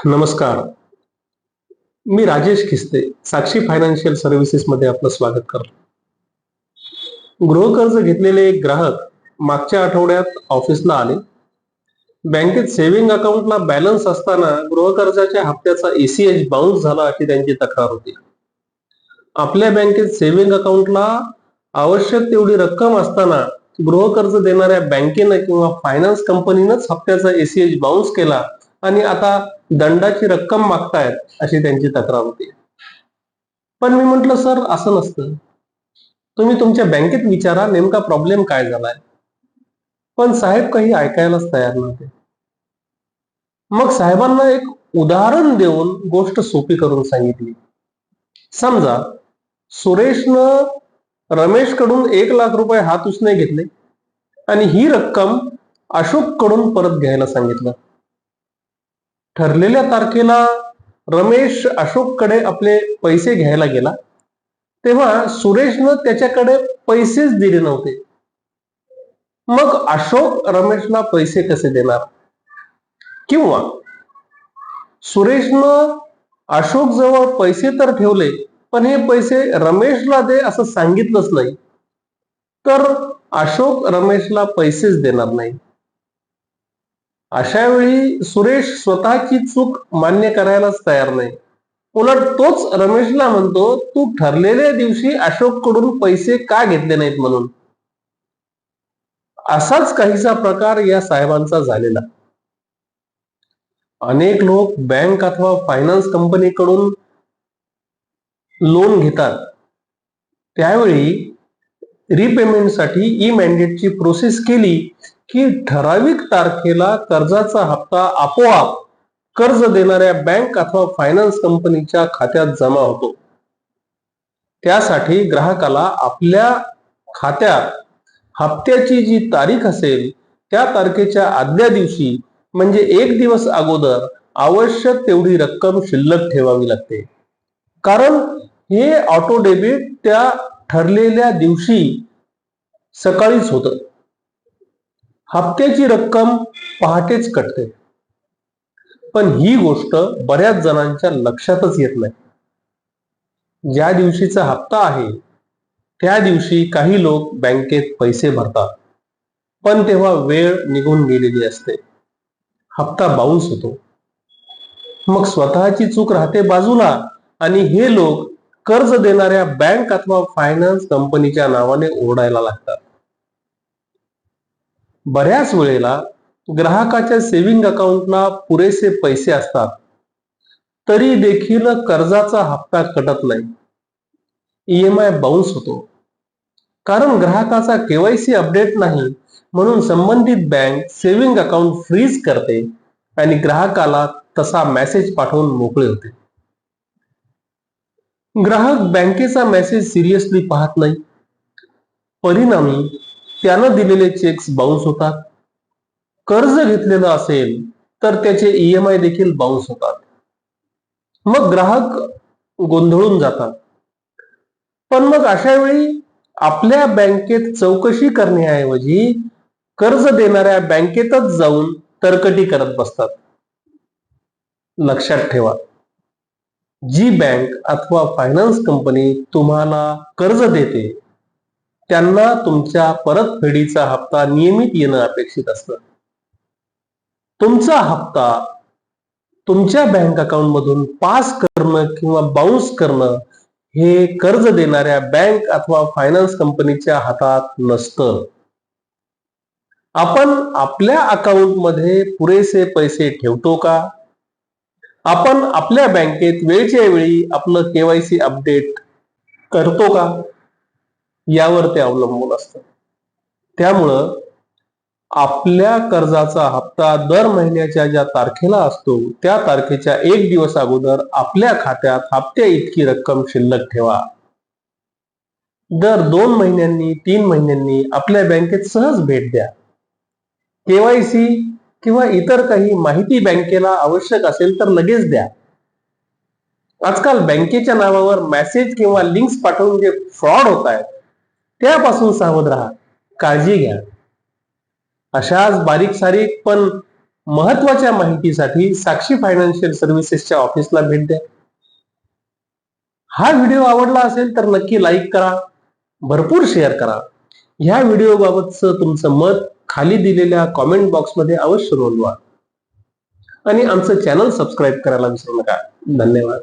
नमस्कार. मी राजेश खिस्ते, साक्षी financial services मध्ये आपलं स्वागत करतो. गृहकर्ज घेतलेले एक ग्राहक मागच्या आठवड्यात ऑफिसला आले. बँकेत सेव्हिंग अकाउंटला बॅलन्स असताना गृहकर्जाच्या हप्त्याचा ECH बाउन्स झाला अशी त्यांची तक्रार होती. आपल्या बँकेत सेव्हिंग अकाउंटला आवश्यक तेवढी रक्कम असताना गृहकर्ज देणाऱ्या बँकेनं किंवा फायनान्स कंपनीनंच हप्त्याचा ECH बाउन्स केला आणि आता दंडाची रक्कम मागतायत अशी त्यांची तक्रार होती. पण मी म्हंटल सर असं नसतं, तुम्ही तुमच्या बँकेत विचारा नेमका प्रॉब्लेम काय झालाय. पण साहेब काही ऐकायलाच तयार नव्हते. मग साहेबांना एक उदाहरण देऊन गोष्ट सोपी करून सांगितली. समजा सुरेशनं रमेश कडून 1,00,000 रुपये हात उसने घेतले आणि ही रक्कम अशोक कडून परत घ्यायला सांगितलं. ठरलेल्या तारखेला रमेश अशोककडे आपले पैसे घ्यायला गेला तेव्हा सुरेशनं त्याच्याकडे पैसेच दिले नव्हते. मग अशोक रमेशला पैसे कसे देणार? किंवा सुरेशनं अशोक जवळ पैसे तर ठेवले पण हे पैसे रमेशला दे असं सांगितलंच नाही, तर अशोक रमेशला पैसेच देणार नाही. अशा वेळी सुरेश स्वतःची चूक मान्य करायलाच तयार नाही. उलट तोच रमेशला म्हणतो, तू ठरलेल्या दिवशी अशोक कडून पैसे का घेतले नाहीत म्हणून. असाच काहीसा प्रकार या साहेबांचा झालेला. अनेक लोक बँक अथवा फायनान्स कंपनीकडून लोन घेतात त्यावेळी रिपेमेंटसाठी ई मॅन्डेटची प्रोसेस केली की ठराविक तारखेला कर्जाचा हप्ता आपोआप कर्ज देणाऱ्या बँक अथवा फायनान्स कंपनीच्या खात्यात जमा होतो. त्यासाठी ग्राहकाला आपल्या खात्यात हप्त्याची जी तारीख असेल त्या तारखेच्या आदल्या दिवशी म्हणजे 1 दिवस अगोदर आवश्यक तेवढी रक्कम शिल्लक ठेवावी लागते. कारण हे ऑटो डेबिट त्या ठरलेल्या दिवशी सकाळीच होतं. हप्त्याची रक्कम पहाटेच कटते. पण ही गोष्ट बऱ्याच जणांच्या लक्षातच येत नाही. ज्या दिवशीचा हप्ता आहे त्या दिवशी काही लोक बँकेत पैसे भरतात, पण तेव्हा वेळ निघून गेलेली असते. हप्ता बाउन्स होतो. मग स्वतःची चूक राहते बाजूला आणि हे लोक कर्ज देणाऱ्या बँक अथवा फायनान्स कंपनीच्या नावाने ओरडायला लागतात. बऱ्याच वेळेला ग्राहकाच्या सेव्हिंग अकाउंटला पुरेसे पैसे असतात तरी देखील कर्जाचा हप्ता कटत नाही. EMI बाउन्स होतो. कारण ग्राहकाचा KYC अपडेट नाही म्हणून संबंधित बँक सेव्हिंग अकाउंट फ्रीज करते आणि ग्राहकाला तसा मेसेज पाठवून मोकळे होते. ग्राहक बँकेचा मेसेज सिरियसली पाहत नाही. परिणामी त्यानं दिलेले चेक्स बाउन्स होतात. कर्ज घेतलेलं असेल तर त्याचे EMI देखील बाउन्स होतात. मग ग्राहक गोंधळून जातात. पण मग अशा वेळी आपल्या बँकेत चौकशी करण्याऐवजी कर्ज देणाऱ्या बँकेतच जाऊन तरकटी करत बसतात. लक्षात ठेवा, जी बँक अथवा फायनान्स कंपनी तुम्हाला कर्ज देते त्यांना तुमच्या परतफेडीचा हप्ता नियमित येणं अपेक्षित असतं. तुमचा हप्ता तुमच्या बँक अकाउंट मधून पास करणं किंवा बाउन्स करणं हे कर्ज देणाऱ्या बँक अथवा फायनान्स कंपनीच्या हातात नसतं. आपण आपल्या अकाउंट मध्ये पुरेसे पैसे ठेवतो का? आपण आपल्या बँकेत वेळच्या वेळी आपलं KYC अपडेट करतो का? यावर ते अवलंबून असतं. त्यामुळं आपल्या कर्जाचा हप्ता दर महिन्याच्या ज्या तारखेला असतो त्या तारखेच्या 1 दिवस अगोदर आपल्या खात्यात हप्त्या इतकी रक्कम शिल्लक ठेवा. दर 2 महिन्यांनी 3 महिन्यांनी आपल्या बँकेत सहज भेट द्या. KYC किंवा इतर काही माहिती बँकेला आवश्यक असेल तर लगेच द्या. आजकाल बँकेच्या नावावर मेसेज किंवा लिंक्स पाठवून जे फ्रॉड होत आहेत त्यापासून सावध राहा. काळजी घ्या. अशाच बारीक सारीक पण महत्वाच्या माहितीसाठी साक्षी फायनान्शियल सर्व्हिसेसच्या ऑफिसला भेट द्या. हा व्हिडिओ आवडला असेल तर नक्की लाईक करा, भरपूर शेअर करा. ह्या व्हिडिओ बाबतचं तुमचं मत खाली दिलेल्या कॉमेंट बॉक्समध्ये अवश्य नोंदवा आणि आमचं चॅनल सबस्क्राईब करायला विसरू नका. धन्यवाद.